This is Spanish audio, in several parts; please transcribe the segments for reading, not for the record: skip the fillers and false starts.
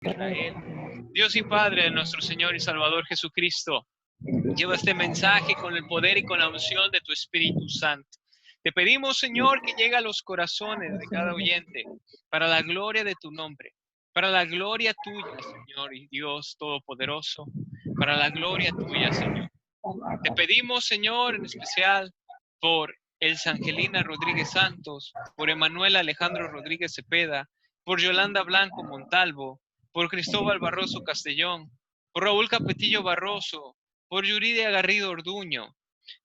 Israel. Dios y Padre de nuestro Señor y Salvador Jesucristo, lleva este mensaje con el poder y con la unción de tu Espíritu Santo. Te pedimos, Señor, que llegue a los corazones de cada oyente para la gloria de tu nombre, para la gloria tuya, Señor y Dios Todopoderoso, para la gloria tuya, Señor. Te pedimos, Señor, en especial por Elsa Angelina Rodríguez Santos, por Emanuel Alejandro Rodríguez Cepeda, por Yolanda Blanco Montalvo, por Cristóbal Barroso Castellón, por Raúl Capetillo Barroso, por Yuridia Garrido Orduño.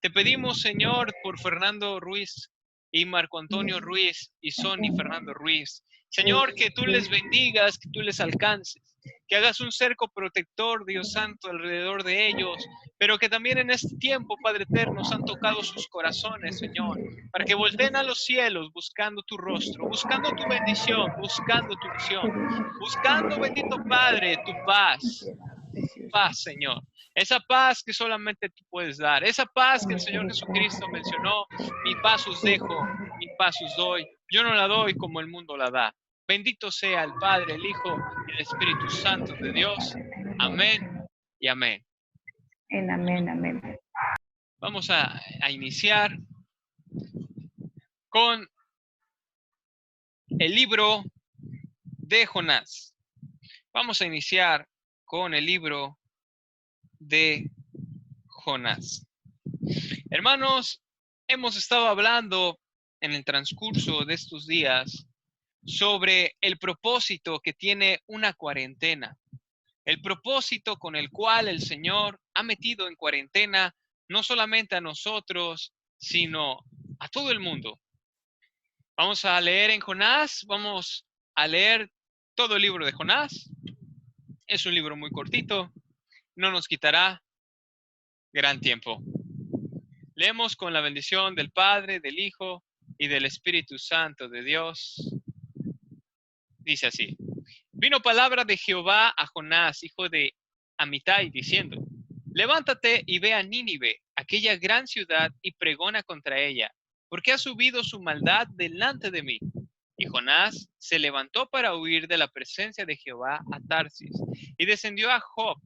Te pedimos, Señor, por Fernando Ruiz y Marco Antonio Ruiz y Sonny Fernando Ruiz. Señor, que tú les bendigas, que tú les alcances, que hagas un cerco protector, Dios Santo, alrededor de ellos, pero que también en este tiempo, Padre eterno, han tocado sus corazones, Señor, para que volteen a los cielos buscando tu rostro, buscando tu bendición, buscando tu visión, buscando, bendito Padre, tu paz. Paz, Señor. Esa paz que solamente tú puedes dar. Esa paz que el Señor Jesucristo mencionó. Mi paz os dejo, mi paz os doy. Yo no la doy como el mundo la da. Bendito sea el Padre, el Hijo y el Espíritu Santo de Dios. Amén y amén. Amén, amén. Vamos a iniciar con el libro de Jonás. Vamos a iniciar con el libro de Jonás. Hermanos, hemos estado hablando en el transcurso de estos días sobre el propósito que tiene una cuarentena, el propósito con el cual el Señor ha metido en cuarentena no solamente a nosotros, sino a todo el mundo. Vamos a leer en Jonás, vamos a leer todo el libro de Jonás. Es un libro muy cortito, no nos quitará gran tiempo. Leemos con la bendición del Padre, del Hijo y del Espíritu Santo de Dios. Dice así: Vino palabra de Jehová a Jonás, hijo de Amitai, diciendo: Levántate y ve a Nínive, aquella gran ciudad, y pregona contra ella, porque ha subido su maldad delante de mí. Y Jonás se levantó para huir de la presencia de Jehová a Tarsis, y descendió a Job,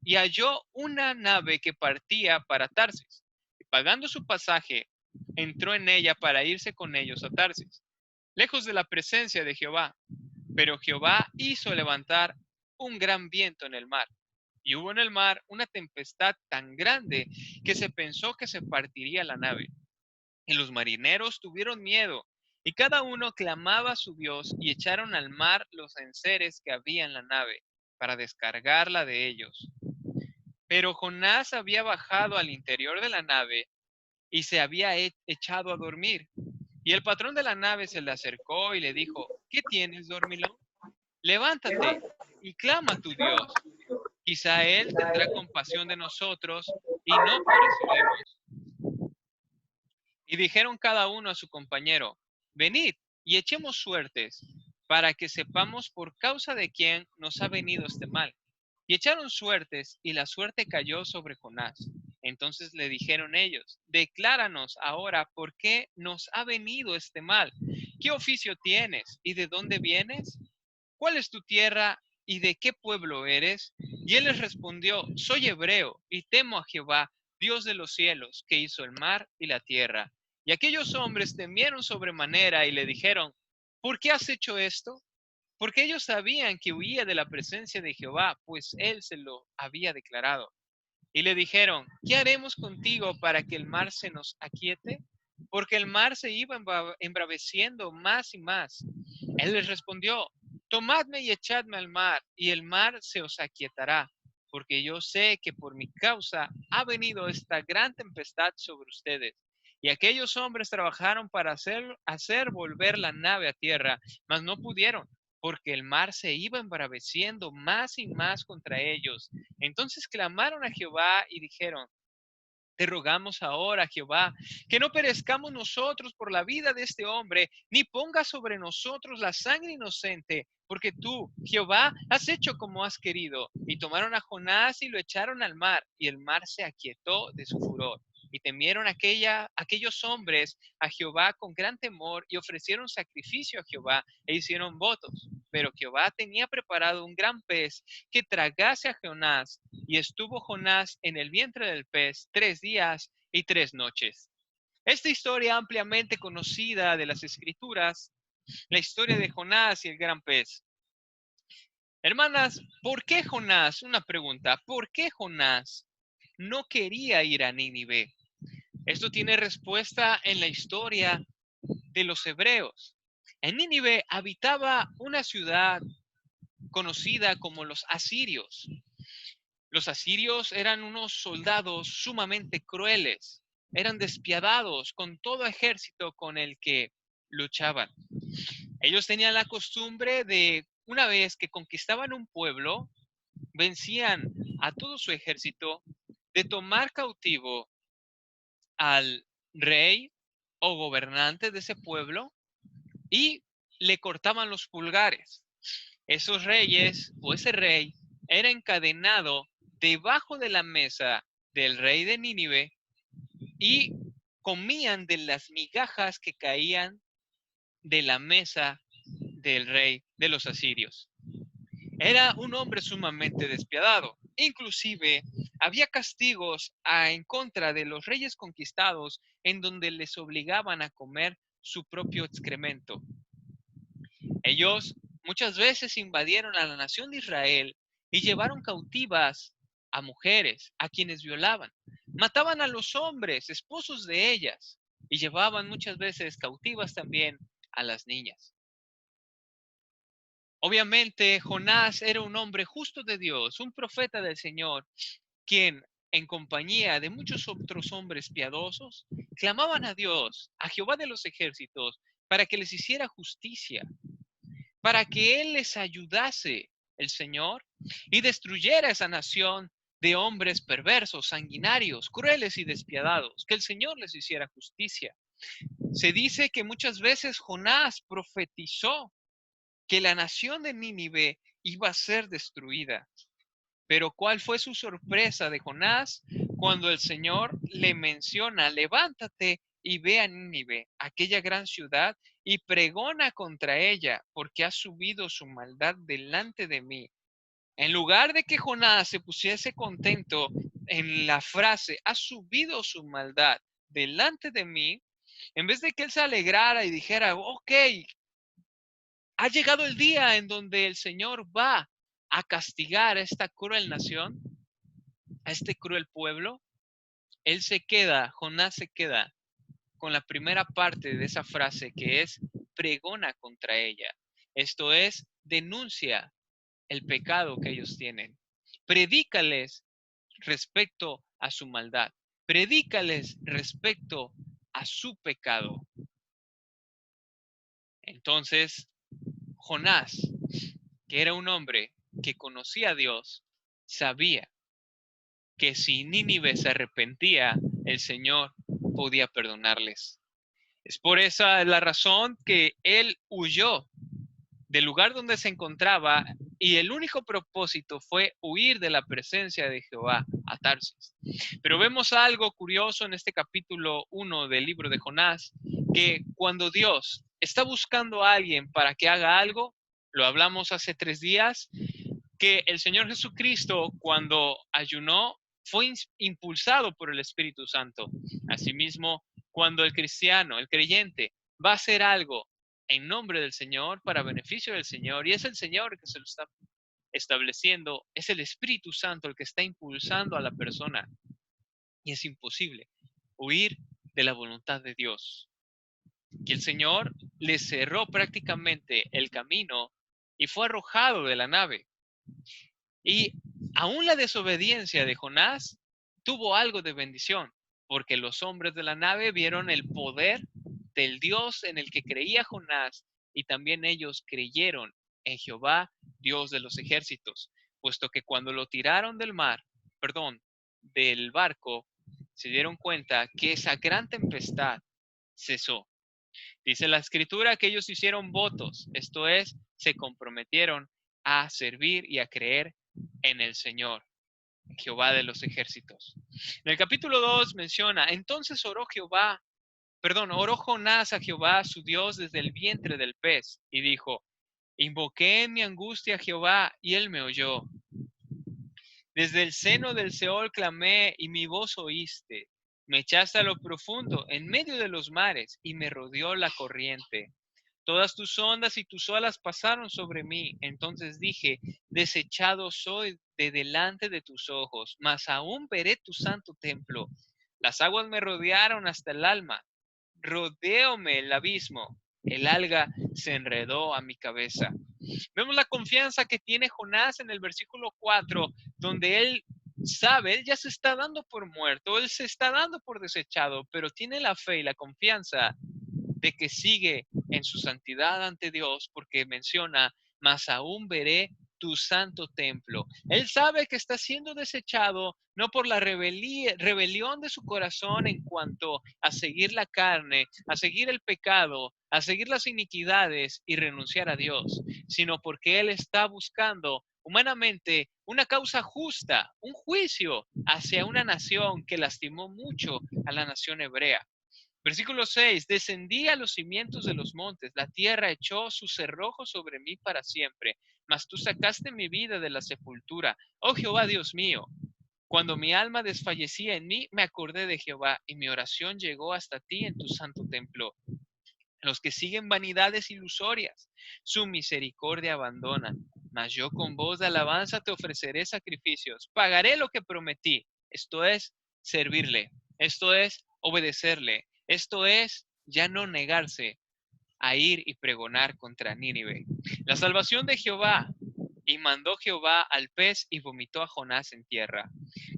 y halló una nave que partía para Tarsis. Y pagando su pasaje, entró en ella para irse con ellos a Tarsis, lejos de la presencia de Jehová. Pero Jehová hizo levantar un gran viento en el mar, y hubo en el mar una tempestad tan grande que se pensó que se partiría la nave. Y los marineros tuvieron miedo, y cada uno clamaba a su Dios, y echaron al mar los enseres que había en la nave, para descargarla de ellos. Pero Jonás había bajado al interior de la nave, y se había echado a dormir. Y el patrón de la nave se le acercó y le dijo: ¿Qué tienes, dormilón? Levántate y clama a tu Dios. Quizá Él tendrá compasión de nosotros y no pereceremos. Y dijeron cada uno a su compañero: Venid y echemos suertes, para que sepamos por causa de quién nos ha venido este mal. Y echaron suertes, y la suerte cayó sobre Jonás. Entonces le dijeron ellos: Decláranos ahora por qué nos ha venido este mal. ¿Qué oficio tienes y de dónde vienes? ¿Cuál es tu tierra y de qué pueblo eres? Y él les respondió: Soy hebreo y temo a Jehová, Dios de los cielos, que hizo el mar y la tierra. Y aquellos hombres temieron sobremanera y le dijeron: ¿Por qué has hecho esto? Porque ellos sabían que huía de la presencia de Jehová, pues él se lo había declarado. Y le dijeron: ¿Qué haremos contigo para que el mar se nos aquiete? Porque el mar se iba embraveciendo más y más. Él les respondió: Tomadme y echadme al mar, y el mar se os aquietará, porque yo sé que por mi causa ha venido esta gran tempestad sobre ustedes. Y aquellos hombres trabajaron para hacer volver la nave a tierra, mas no pudieron, porque el mar se iba embraveciendo más y más contra ellos. Entonces clamaron a Jehová y dijeron: Te rogamos ahora, Jehová, que no perezcamos nosotros por la vida de este hombre, ni ponga sobre nosotros la sangre inocente, porque tú, Jehová, has hecho como has querido. Y tomaron a Jonás y lo echaron al mar, y el mar se aquietó de su furor. Y temieron aquellos hombres a Jehová con gran temor, y ofrecieron sacrificio a Jehová, e hicieron votos. pero Jehová tenía preparado un gran pez que tragase a Jonás, y estuvo Jonás en el vientre del pez 3 días y 3 noches. Esta historia ampliamente conocida de las Escrituras, la historia de Jonás y el gran pez. Hermanas, ¿por qué Jonás? Una pregunta, ¿por qué Jonás no quería ir a Nínive? Esto tiene respuesta en la historia de los hebreos. En Nínive habitaba una ciudad conocida como los asirios. Los asirios eran unos soldados sumamente crueles, eran despiadados con todo ejército con el que luchaban. Ellos tenían la costumbre de, una vez que conquistaban un pueblo, vencían a todo su ejército, de tomar cautivo al rey o gobernante de ese pueblo y le cortaban los pulgares. Esos reyes o ese rey era encadenado debajo de la mesa del rey de Nínive y comían de las migajas que caían de la mesa del rey de los asirios. Era un hombre sumamente despiadado. Inclusive había castigos en contra de los reyes conquistados en donde les obligaban a comer su propio excremento. Ellos muchas veces invadieron a la nación de Israel y llevaron cautivas a mujeres, a quienes violaban. Mataban a los hombres, esposos de ellas, y llevaban muchas veces cautivas también a las niñas. Obviamente, Jonás era un hombre justo de Dios, un profeta del Señor, quien, en compañía de muchos otros hombres piadosos, clamaban a Dios, a Jehová de los ejércitos, para que les hiciera justicia, para que Él les ayudase, el Señor, y destruyera esa nación de hombres perversos, sanguinarios, crueles y despiadados, que el Señor les hiciera justicia. Se dice que muchas veces Jonás profetizó que la nación de Nínive iba a ser destruida. Pero ¿cuál fue su sorpresa de Jonás cuando el Señor le menciona, levántate y ve a Nínive, aquella gran ciudad, y pregona contra ella, porque ha subido su maldad delante de mí? En lugar de que Jonás se pusiese contento en la frase, ha subido su maldad delante de mí, en vez de que él se alegrara y dijera, ok, ha llegado el día en donde el Señor va a castigar a esta cruel nación, a este cruel pueblo, Jonás se queda con la primera parte de esa frase que es pregona contra ella. Esto es, denuncia el pecado que ellos tienen. Predícales respecto a su maldad. Predícales respecto a su pecado. Entonces, Jonás, que era un hombre que conocía a Dios, sabía que si Nínive se arrepentía, el Señor podía perdonarles. Es por esa la razón que él huyó del lugar donde se encontraba y el único propósito fue huir de la presencia de Jehová a Tarsis. Pero vemos algo curioso en este capítulo 1 del libro de Jonás, que cuando Dios está buscando a alguien para que haga algo, lo hablamos hace 3 días, que el Señor Jesucristo cuando ayunó fue impulsado por el Espíritu Santo. Asimismo, cuando el cristiano, el creyente, va a hacer algo en nombre del Señor, para beneficio del Señor, y es el Señor que se lo está estableciendo, es el Espíritu Santo el que está impulsando a la persona, y es imposible huir de la voluntad de Dios. Y el Señor le cerró prácticamente el camino y fue arrojado de la nave. Y aún la desobediencia de Jonás tuvo algo de bendición, porque los hombres de la nave vieron el poder del Dios en el que creía Jonás y también ellos creyeron en Jehová, Dios de los ejércitos, puesto que cuando lo tiraron del barco, se dieron cuenta que esa gran tempestad cesó. Dice la escritura que ellos hicieron votos, esto es, se comprometieron a servir y a creer en el Señor, Jehová de los ejércitos. En el capítulo 2 menciona, entonces oró Jonás a Jehová su Dios desde el vientre del pez y dijo, Invoqué en mi angustia a Jehová y él me oyó. Desde el seno del Seol clamé y mi voz oíste. Me echaste a lo profundo, en medio de los mares, y me rodeó la corriente. Todas tus ondas y tus olas pasaron sobre mí. Entonces dije, desechado soy de delante de tus ojos, mas aún veré tu santo templo. Las aguas me rodearon hasta el alma. Rodeóme el abismo. El alga se enredó a mi cabeza. Vemos la confianza que tiene Jonás en el versículo 4, donde él sabe, él ya se está dando por muerto, él se está dando por desechado, pero tiene la fe y la confianza de que sigue en su santidad ante Dios, porque menciona, mas aún veré tu santo templo. Él sabe que está siendo desechado no por la rebelión de su corazón en cuanto a seguir la carne, a seguir el pecado, a seguir las iniquidades y renunciar a Dios, sino porque él está buscando humanamente una causa justa, un juicio hacia una nación que lastimó mucho a la nación hebrea. Versículo 6, descendí a los cimientos de los montes, la tierra echó su cerrojo sobre mí para siempre, mas tú sacaste mi vida de la sepultura. Oh Jehová Dios mío, cuando mi alma desfallecía en mí, me acordé de Jehová y mi oración llegó hasta ti en tu santo templo. Los que siguen vanidades ilusorias, su misericordia abandonan, mas yo con voz de alabanza te ofreceré sacrificios, pagaré lo que prometí, esto es servirle, esto es obedecerle, esto es ya no negarse a ir y pregonar contra Nínive. La salvación de Jehová. Y mandó Jehová al pez y vomitó a Jonás en tierra.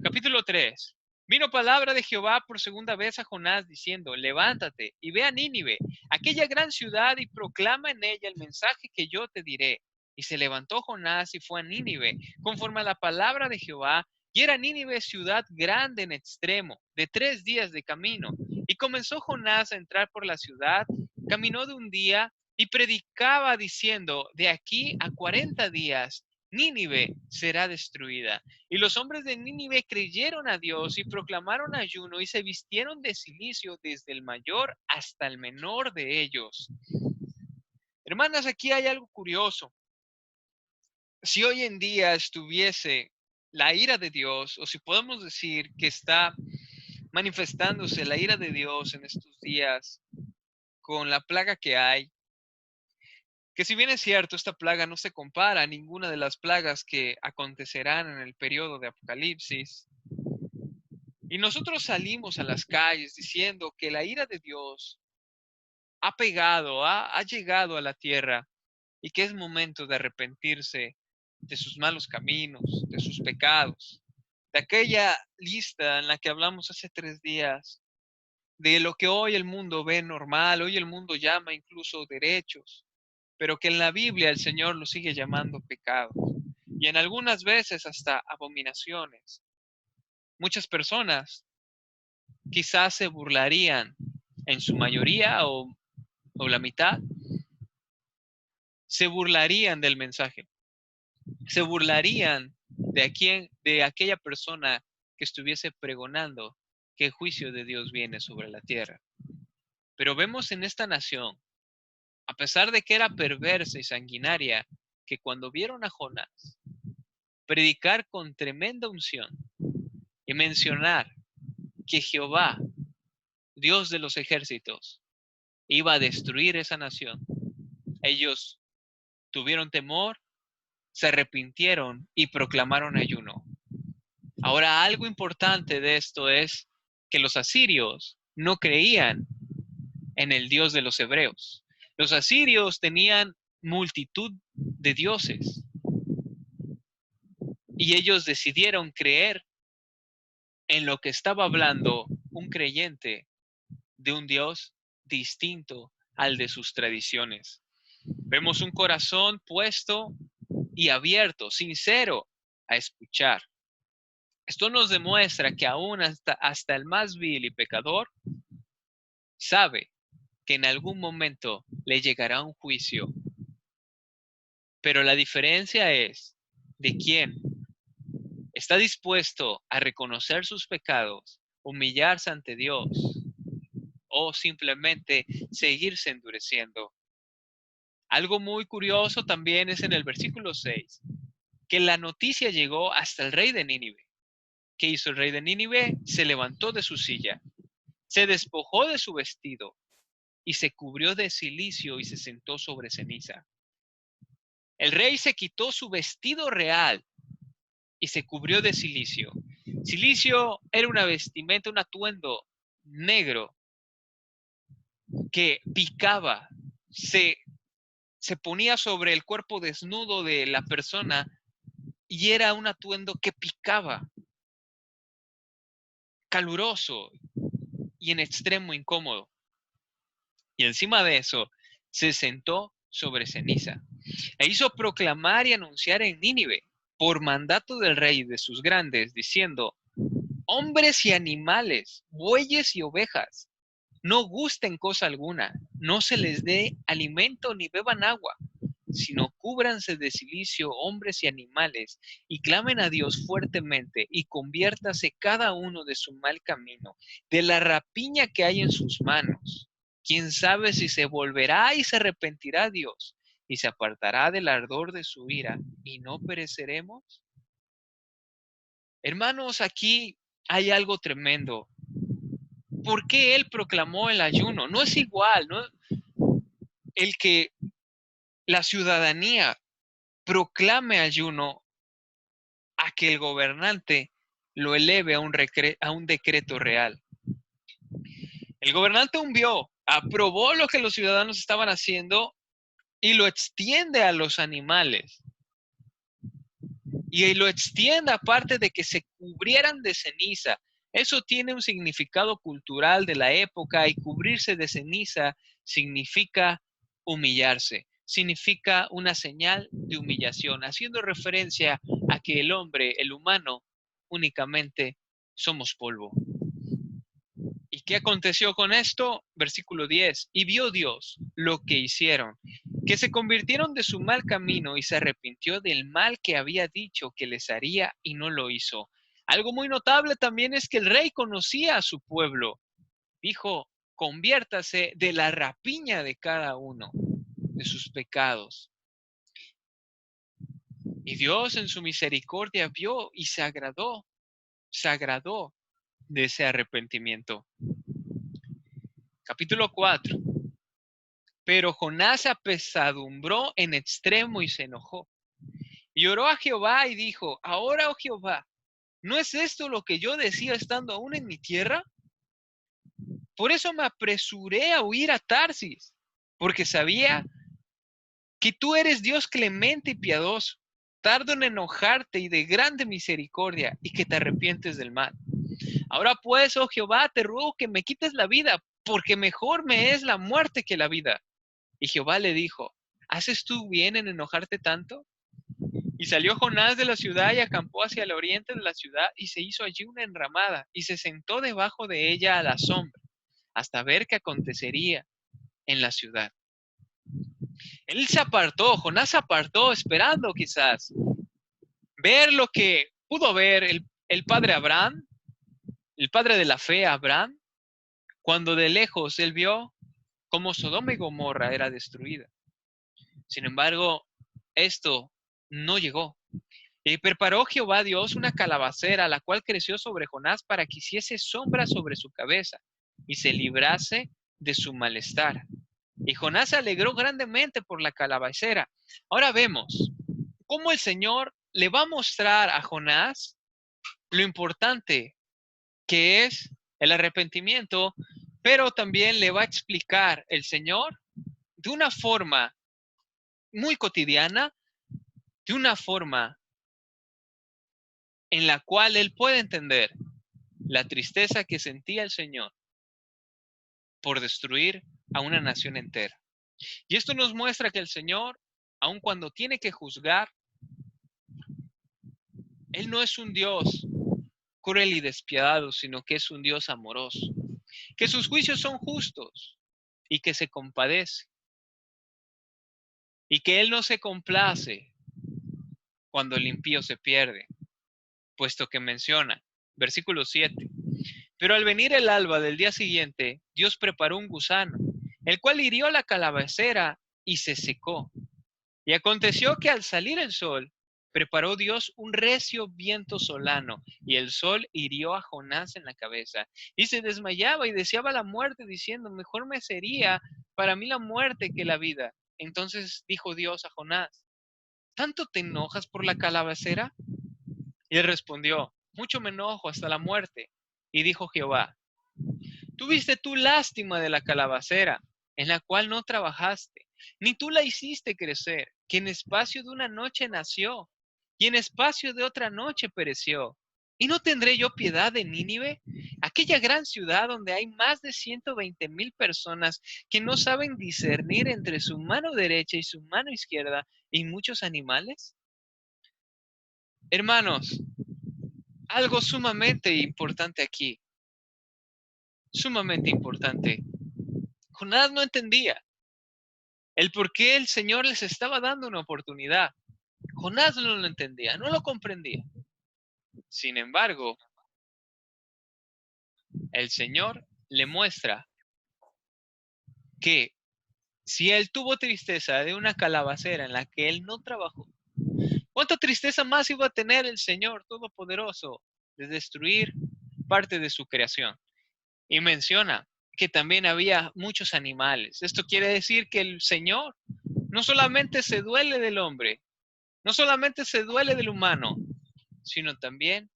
Capítulo 3. Vino palabra de Jehová por segunda vez a Jonás diciendo, levántate y ve a Nínive, aquella gran ciudad, y proclama en ella el mensaje que yo te diré. Y se levantó Jonás y fue a Nínive, conforme a la palabra de Jehová, y era Nínive ciudad grande en extremo, de 3 días de camino. Y comenzó Jonás a entrar por la ciudad, caminó de un día y predicaba diciendo, de aquí a 40 días, Nínive será destruida. Y los hombres de Nínive creyeron a Dios y proclamaron ayuno y se vistieron de cilicio desde el mayor hasta el menor de ellos. Hermanas, aquí hay algo curioso. Si hoy en día estuviese la ira de Dios, o si podemos decir que está manifestándose la ira de Dios en estos días con la plaga que hay, que si bien es cierto, esta plaga no se compara a ninguna de las plagas que acontecerán en el periodo de Apocalipsis, y nosotros salimos a las calles diciendo que la ira de Dios ha pegado, ha llegado a la tierra y que es momento de arrepentirse de sus malos caminos, de sus pecados, de aquella lista en la que hablamos hace 3 días, de lo que hoy el mundo ve normal, hoy el mundo llama incluso derechos, pero que en la Biblia el Señor lo sigue llamando pecado y en algunas veces hasta abominaciones. Muchas personas quizás se burlarían, en su mayoría o la mitad, se burlarían del mensaje, se burlarían de aquella persona que estuviese pregonando que el juicio de Dios viene sobre la tierra. Pero vemos en esta nación, a pesar de que era perversa y sanguinaria, que cuando vieron a Jonás predicar con tremenda unción y mencionar que Jehová, Dios de los ejércitos, iba a destruir esa nación, ellos tuvieron temor, se arrepintieron y proclamaron ayuno. Ahora, algo importante de esto es que los asirios no creían en el Dios de los hebreos. Los asirios tenían multitud de dioses y ellos decidieron creer en lo que estaba hablando un creyente de un Dios distinto al de sus tradiciones. Vemos un corazón puesto y abierto, sincero a escuchar. Esto nos demuestra que aún hasta el más vil y pecador sabe que en algún momento le llegará un juicio. Pero la diferencia es de quién está dispuesto a reconocer sus pecados, humillarse ante Dios o simplemente seguirse endureciendo. Algo muy curioso también es en el versículo 6, que la noticia llegó hasta el rey de Nínive. ¿Qué hizo el rey de Nínive? Se levantó de su silla, se despojó de su vestido y se cubrió de cilicio y se sentó sobre ceniza. El rey se quitó su vestido real y se cubrió de cilicio. Cilicio era una vestimenta, un atuendo negro que picaba, se ponía sobre el cuerpo desnudo de la persona y era un atuendo que picaba, caluroso y en extremo incómodo. Y encima de eso, se sentó sobre ceniza e hizo proclamar y anunciar en Nínive, por mandato del rey y de sus grandes, diciendo: hombres y animales, bueyes y ovejas, no gusten cosa alguna, no se les dé alimento ni beban agua, sino cúbranse de cilicio hombres y animales, y clamen a Dios fuertemente, y conviértase cada uno de su mal camino, de la rapiña que hay en sus manos. Quién sabe si se volverá y se arrepentirá Dios, y se apartará del ardor de su ira, y no pereceremos. Hermanos, aquí hay algo tremendo. ¿Por qué él proclamó el ayuno? No es igual, ¿no? El que la ciudadanía proclame ayuno a que el gobernante lo eleve a un decreto real. El gobernante aprobó lo que los ciudadanos estaban haciendo y lo extiende a los animales. Y lo extiende aparte de que se cubrieran de ceniza. Eso tiene un significado cultural de la época, y cubrirse de ceniza significa humillarse, significa una señal de humillación, haciendo referencia a que el hombre, el humano, únicamente somos polvo. ¿Y qué aconteció con esto? Versículo 10. Y vio Dios lo que hicieron, que se convirtieron de su mal camino y se arrepintió del mal que había dicho que les haría y no lo hizo. Algo muy notable también es que el rey conocía a su pueblo. Dijo: conviértase de la rapiña de cada uno de sus pecados. Y Dios en su misericordia vio y se agradó de ese arrepentimiento. Capítulo 4. Pero Jonás se apesadumbró en extremo y se enojó. Y oró a Jehová y dijo: ahora, oh Jehová, ¿no es esto lo que yo decía estando aún en mi tierra? Por eso me apresuré a huir a Tarsis, porque sabía que tú eres Dios clemente y piadoso, tardo en enojarte y de grande misericordia, y que te arrepientes del mal. Ahora pues, oh Jehová, te ruego que me quites la vida, porque mejor me es la muerte que la vida. Y Jehová le dijo: ¿haces tú bien en enojarte tanto? Y salió Jonás de la ciudad y acampó hacia el oriente de la ciudad, y se hizo allí una enramada, y se sentó debajo de ella a la sombra, hasta ver qué acontecería en la ciudad. Él se apartó, Jonás se apartó, esperando quizás ver lo que pudo ver el padre Abraham, el padre de la fe Abraham, cuando de lejos él vio cómo Sodoma y Gomorra era destruida. Sin embargo, esto no llegó. Y preparó Jehová Dios una calabacera, la cual creció sobre Jonás para que hiciese sombra sobre su cabeza y se librase de su malestar. Y Jonás se alegró grandemente por la calabacera. Ahora vemos cómo el Señor le va a mostrar a Jonás lo importante que es el arrepentimiento, pero también le va a explicar el Señor de una forma muy cotidiana, de una forma en la cual él puede entender la tristeza que sentía el Señor por destruir a una nación entera. Y esto nos muestra que el Señor, aun cuando tiene que juzgar, Él no es un Dios cruel y despiadado, sino que es un Dios amoroso, que sus juicios son justos y que se compadece, y que Él no se complace cuando el impío se pierde, puesto que menciona, versículo 7, pero al venir el alba del día siguiente, Dios preparó un gusano, el cual hirió la calabacera y se secó. Y aconteció que al salir el sol, preparó Dios un recio viento solano, y el sol hirió a Jonás en la cabeza, y se desmayaba y deseaba la muerte, diciendo, mejor me sería para mí la muerte que la vida. Entonces dijo Dios a Jonás, ¿tanto te enojas por la calabacera? Y él respondió, mucho me enojo hasta la muerte. Y dijo Jehová, tuviste tú lástima de la calabacera, en la cual no trabajaste, ni tú la hiciste crecer, que en espacio de una noche nació, y en espacio de otra noche pereció. ¿Y no tendré yo piedad de Nínive, aquella gran ciudad donde hay más de 120,000 personas que no saben discernir entre su mano derecha y su mano izquierda, y muchos animales? Hermanos, algo sumamente importante aquí, sumamente importante. Jonás no entendía el por qué el Señor les estaba dando una oportunidad. Jonás no lo entendía, no lo comprendía. Sin embargo, el Señor le muestra que si él tuvo tristeza de una calabacera en la que él no trabajó, ¿cuánta tristeza más iba a tener el Señor Todopoderoso de destruir parte de su creación? Y menciona que también había muchos animales. Esto quiere decir que el Señor no solamente se duele del hombre, no solamente se duele del humano, sino también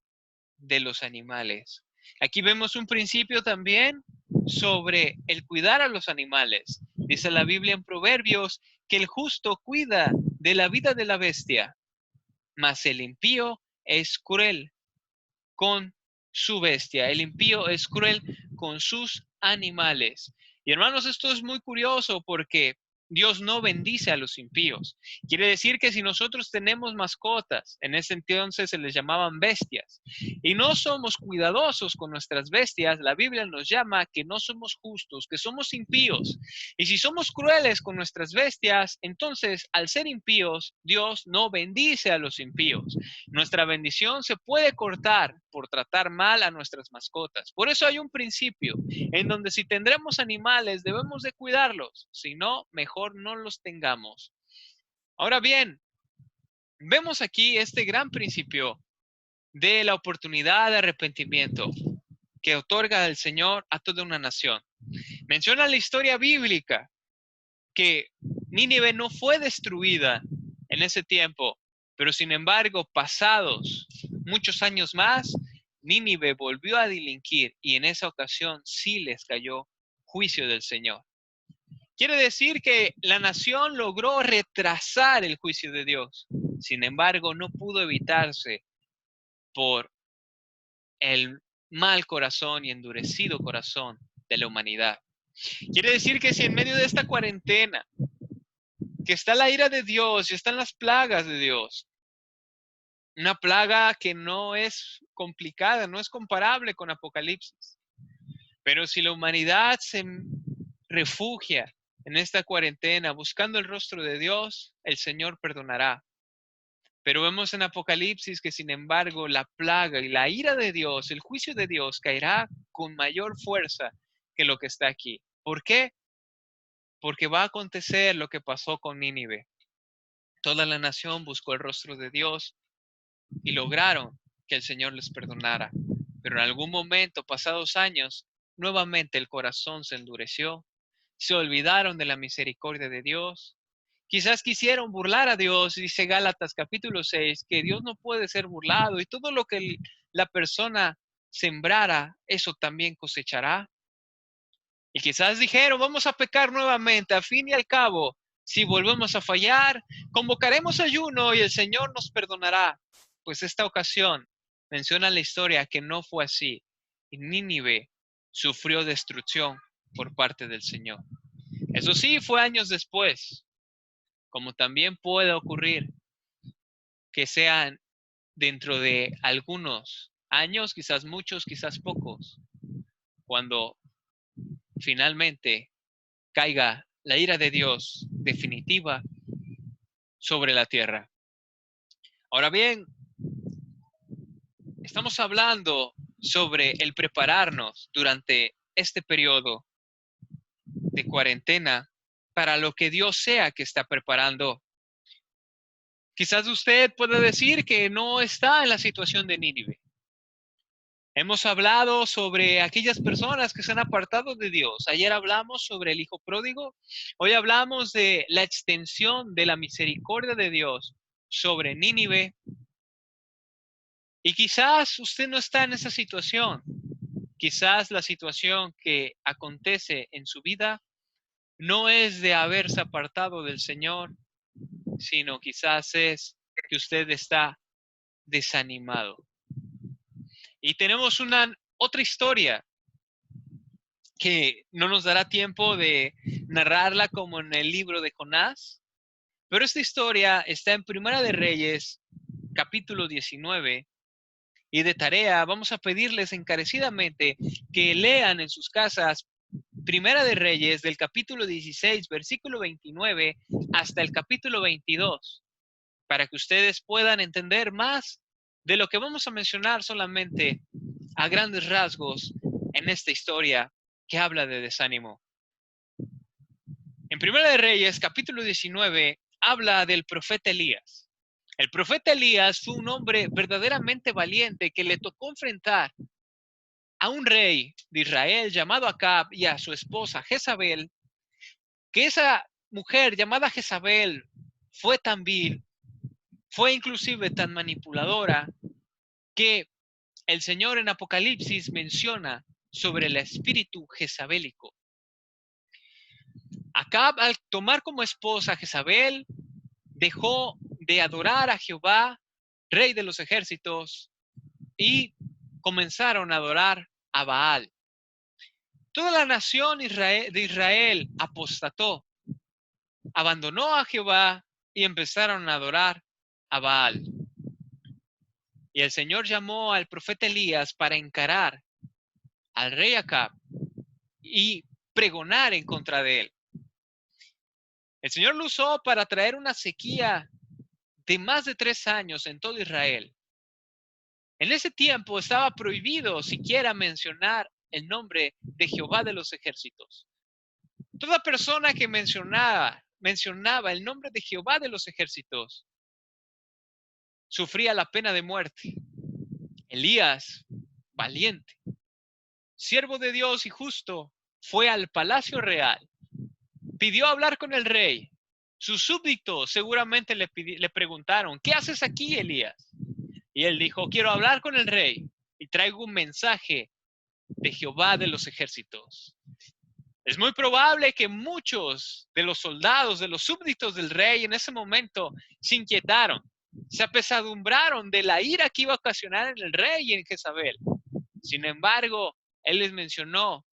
de los animales. Aquí vemos un principio también sobre el cuidar a los animales. Dice la Biblia en Proverbios que el justo cuida de la vida de la bestia, mas el impío es cruel con su bestia. El impío es cruel con sus animales. Y hermanos, esto es muy curioso porque Dios no bendice a los impíos. Quiere decir que si nosotros tenemos mascotas, en ese entonces se les llamaban bestias, y no somos cuidadosos con nuestras bestias, la Biblia nos llama que no somos justos, que somos impíos. Y si somos crueles con nuestras bestias, entonces al ser impíos, Dios no bendice a los impíos. Nuestra bendición se puede cortar por tratar mal a nuestras mascotas. Por eso hay un principio en donde si tendremos animales debemos de cuidarlos, si no, mejor no los tengamos. Ahora bien, vemos aquí este gran principio de la oportunidad de arrepentimiento que otorga el Señor a toda una nación. Menciona la historia bíblica que Nínive no fue destruida en ese tiempo, pero sin embargo, pasados muchos años más, Nínive volvió a delinquir y en esa ocasión sí les cayó juicio del Señor. Quiere decir que la nación logró retrasar el juicio de Dios. Sin embargo, no pudo evitarse por el mal corazón y endurecido corazón de la humanidad. Quiere decir que si en medio de esta cuarentena, que está la ira de Dios y están las plagas de Dios, una plaga que no es complicada, no es comparable con Apocalipsis, pero si la humanidad se refugia en esta cuarentena buscando el rostro de Dios, el Señor perdonará. Pero vemos en Apocalipsis que sin embargo la plaga y la ira de Dios, el juicio de Dios caerá con mayor fuerza que lo que está aquí. ¿Por qué? Porque va a acontecer lo que pasó con Nínive. Toda la nación buscó el rostro de Dios y lograron que el Señor les perdonara. Pero en algún momento, pasados años, nuevamente el corazón se endureció, se olvidaron de la misericordia de Dios. Quizás quisieron burlar a Dios, dice Gálatas capítulo 6, que Dios no puede ser burlado y todo lo que la persona sembrara, eso también cosechará. Y quizás dijeron, vamos a pecar nuevamente, a fin y al cabo, si volvemos a fallar, convocaremos ayuno y el Señor nos perdonará. Pues esta ocasión menciona la historia que no fue así. Y Nínive sufrió destrucción por parte del Señor. Eso sí, fue años después, como también puede ocurrir que sean dentro de algunos años, quizás muchos, quizás pocos, cuando finalmente caiga la ira de Dios definitiva sobre la tierra. Ahora bien, estamos hablando sobre el prepararnos durante este periodo de cuarentena para lo que Dios sea que está preparando. Quizás usted pueda decir que no está en la situación de Nínive. Hemos hablado sobre aquellas personas que se han apartado de Dios. Ayer hablamos sobre el hijo pródigo. Hoy hablamos de la extensión de la misericordia de Dios sobre Nínive. Y quizás usted no está en esa situación. Quizás la situación que acontece en su vida no es de haberse apartado del Señor, sino quizás es que usted está desanimado. Y tenemos otra historia que no nos dará tiempo de narrarla como en el libro de Jonás, pero esta historia está en Primera de Reyes, capítulo 19, y de tarea vamos a pedirles encarecidamente que lean en sus casas Primera de Reyes del capítulo 16, versículo 29 hasta el capítulo 22, para que ustedes puedan entender más de lo que vamos a mencionar solamente a grandes rasgos en esta historia que habla de desánimo. En Primera de Reyes, capítulo 19, habla del profeta Elías. El profeta Elías fue un hombre verdaderamente valiente que le tocó enfrentar a un rey de Israel llamado Acab y a su esposa Jezabel, que esa mujer llamada Jezabel fue tan vil, fue inclusive tan manipuladora, que el Señor en Apocalipsis menciona sobre el espíritu jezabélico. Acab, al tomar como esposa a Jezabel, dejó de adorar a Jehová, rey de los ejércitos, y comenzaron a adorar a Baal. Toda la nación de Israel apostató, abandonó a Jehová y empezaron a adorar a Baal. Y el Señor llamó al profeta Elías para encarar al rey Acab y pregonar en contra de él. El Señor lo usó para traer una sequía de más de 3 años en todo Israel. En ese tiempo estaba prohibido siquiera mencionar el nombre de Jehová de los ejércitos. Toda persona que mencionaba el nombre de Jehová de los ejércitos sufría la pena de muerte. Elías, valiente, siervo de Dios y justo, fue al palacio real, pidió hablar con el rey. Sus súbditos seguramente le preguntaron, ¿qué haces aquí, Elías? Y él dijo, quiero hablar con el rey y traigo un mensaje de Jehová de los ejércitos. Es muy probable que muchos de los soldados, de los súbditos del rey en ese momento se inquietaron, se apesadumbraron de la ira que iba a ocasionar en el rey y en Jezabel. Sin embargo, él les mencionó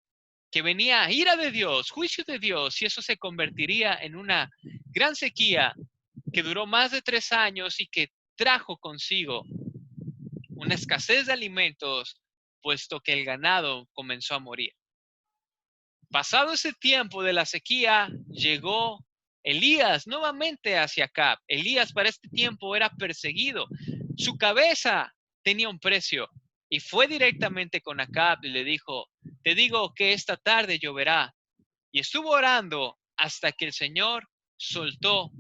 que venía ira de Dios, juicio de Dios, y eso se convertiría en una gran sequía que duró más de 3 años y que trajo consigo una escasez de alimentos, puesto que el ganado comenzó a morir. Pasado ese tiempo de la sequía, llegó Elías nuevamente hacia Acab. Elías para este tiempo era perseguido. Su cabeza tenía un precio y fue directamente con Acab y le dijo, te digo que esta tarde lloverá. Y estuvo orando hasta que el Señor soltó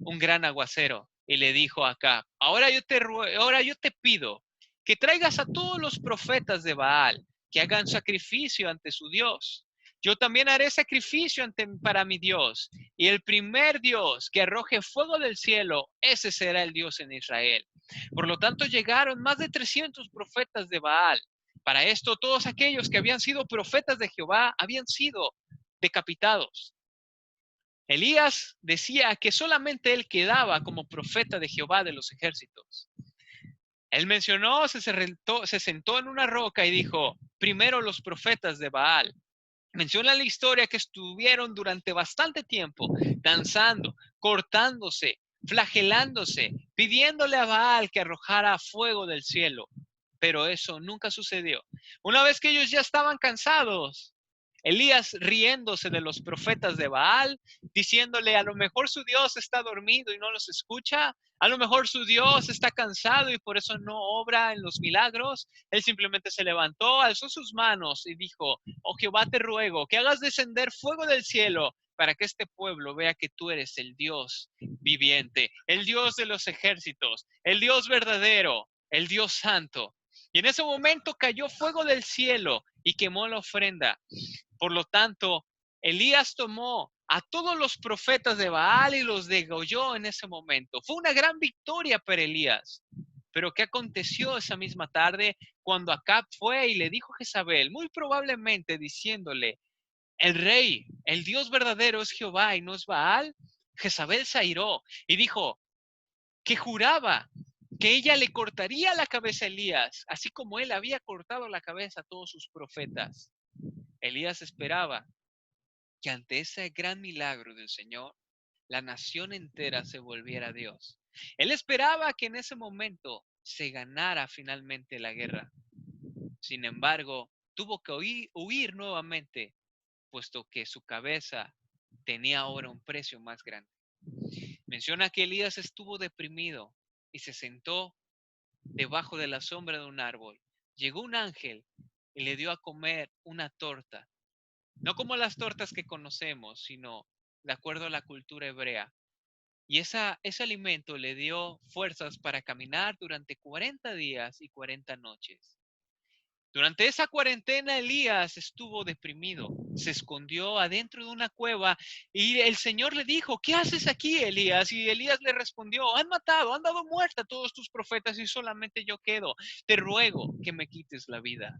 un gran aguacero y le dijo a Acab, ahora yo te pido que traigas a todos los profetas de Baal, que hagan sacrificio ante su Dios. Yo también haré sacrificio para mi Dios, y el primer Dios que arroje fuego del cielo, ese será el Dios en Israel. Por lo tanto, llegaron más de 300 profetas de Baal. Para esto, todos aquellos que habían sido profetas de Jehová habían sido decapitados. Elías decía que solamente él quedaba como profeta de Jehová de los ejércitos. Él mencionó, se sentó en una roca y dijo, primero los profetas de Baal. Menciona la historia que estuvieron durante bastante tiempo danzando, cortándose, flagelándose, pidiéndole a Baal que arrojara fuego del cielo. Pero eso nunca sucedió. Una vez que ellos ya estaban cansados, Elías riéndose de los profetas de Baal, diciéndole, a lo mejor su Dios está dormido y no los escucha, a lo mejor su Dios está cansado y por eso no obra en los milagros. Él simplemente se levantó, alzó sus manos y dijo, oh Jehová, te ruego que hagas descender fuego del cielo para que este pueblo vea que tú eres el Dios viviente, el Dios de los ejércitos, el Dios verdadero, el Dios santo. Y en ese momento cayó fuego del cielo y quemó la ofrenda. Por lo tanto, Elías tomó a todos los profetas de Baal y los degolló en ese momento. Fue una gran victoria para Elías. Pero ¿qué aconteció esa misma tarde cuando Acab fue y le dijo a Jezabel, muy probablemente diciéndole, el rey, el Dios verdadero es Jehová y no es Baal? Jezabel se airó y dijo que juraba que ella le cortaría la cabeza a Elías, así como él había cortado la cabeza a todos sus profetas. Elías esperaba que ante ese gran milagro del Señor, la nación entera se volviera a Dios. Él esperaba que en ese momento se ganara finalmente la guerra. Sin embargo, tuvo que huir nuevamente, puesto que su cabeza tenía ahora un precio más grande. Menciona que Elías estuvo deprimido y se sentó debajo de la sombra de un árbol. Llegó un ángel y le dio a comer una torta. No como las tortas que conocemos, sino de acuerdo a la cultura hebrea. Y ese alimento le dio fuerzas para caminar durante 40 días y 40 noches. Durante esa cuarentena, Elías estuvo deprimido, se escondió adentro de una cueva y el Señor le dijo, ¿qué haces aquí, Elías? Y Elías le respondió, han dado muerte a todos tus profetas y solamente yo quedo. Te ruego que me quites la vida.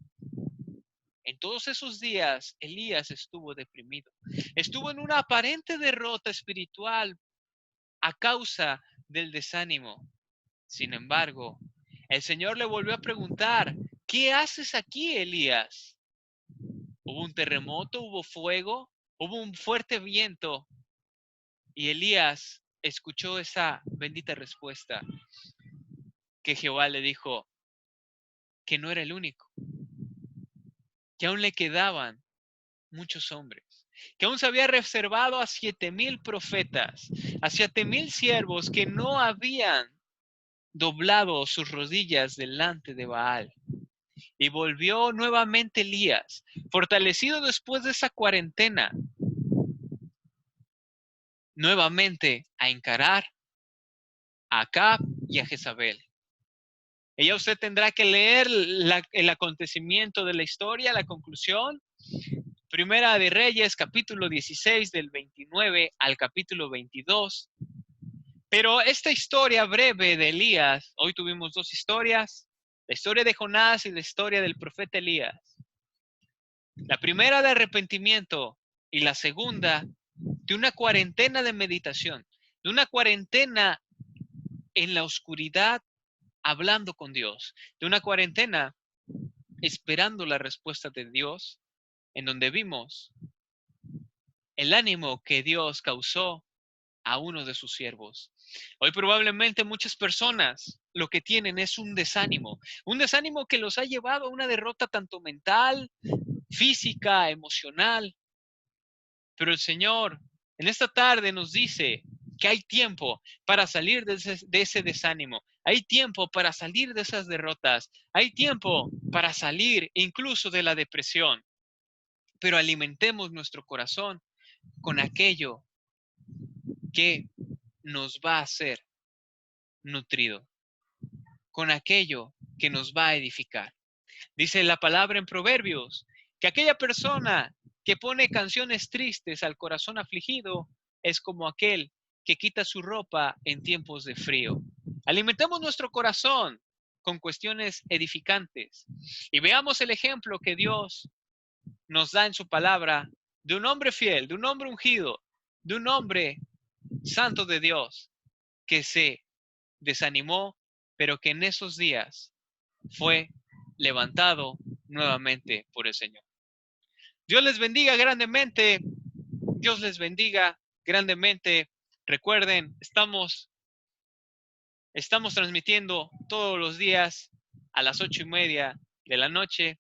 En todos esos días, Elías estuvo deprimido. Estuvo en una aparente derrota espiritual a causa del desánimo. Sin embargo, el Señor le volvió a preguntar, ¿qué haces aquí, Elías? Hubo un terremoto, hubo fuego, hubo un fuerte viento y Elías escuchó esa bendita respuesta que Jehová le dijo que no era el único, que aún le quedaban muchos hombres, que aún se había reservado a 7,000 profetas, a 7,000 siervos que no habían doblado sus rodillas delante de Baal. Y volvió nuevamente Elías, fortalecido después de esa cuarentena, nuevamente a encarar a Acab y a Jezabel. Ella usted tendrá que leer el acontecimiento de la historia, la conclusión. Primera de Reyes, capítulo 16, del 29 al capítulo 22. Pero esta historia breve de Elías, hoy tuvimos dos historias, la historia de Jonás y la historia del profeta Elías. La primera de arrepentimiento y la segunda de una cuarentena de meditación, de una cuarentena en la oscuridad hablando con Dios, de una cuarentena esperando la respuesta de Dios, en donde vimos el ánimo que Dios causó a uno de sus siervos. Hoy probablemente muchas personas lo que tienen es un desánimo que los ha llevado a una derrota tanto mental, física, emocional. Pero el Señor en esta tarde nos dice que hay tiempo para salir de ese desánimo. Hay tiempo para salir de esas derrotas. Hay tiempo para salir incluso de la depresión. Pero alimentemos nuestro corazón con aquello que nos va a hacer nutrido, con aquello que nos va a edificar. Dice la palabra en Proverbios que aquella persona que pone canciones tristes al corazón afligido es como aquel que quita su ropa en tiempos de frío. Alimentemos nuestro corazón con cuestiones edificantes y veamos el ejemplo que Dios nos da en su palabra de un hombre fiel, de un hombre ungido, de un hombre santo de Dios que se desanimó, pero que en esos días fue levantado nuevamente por el Señor. Dios les bendiga grandemente. Dios les bendiga grandemente. Recuerden, estamos transmitiendo todos los días a las 8:30 de la noche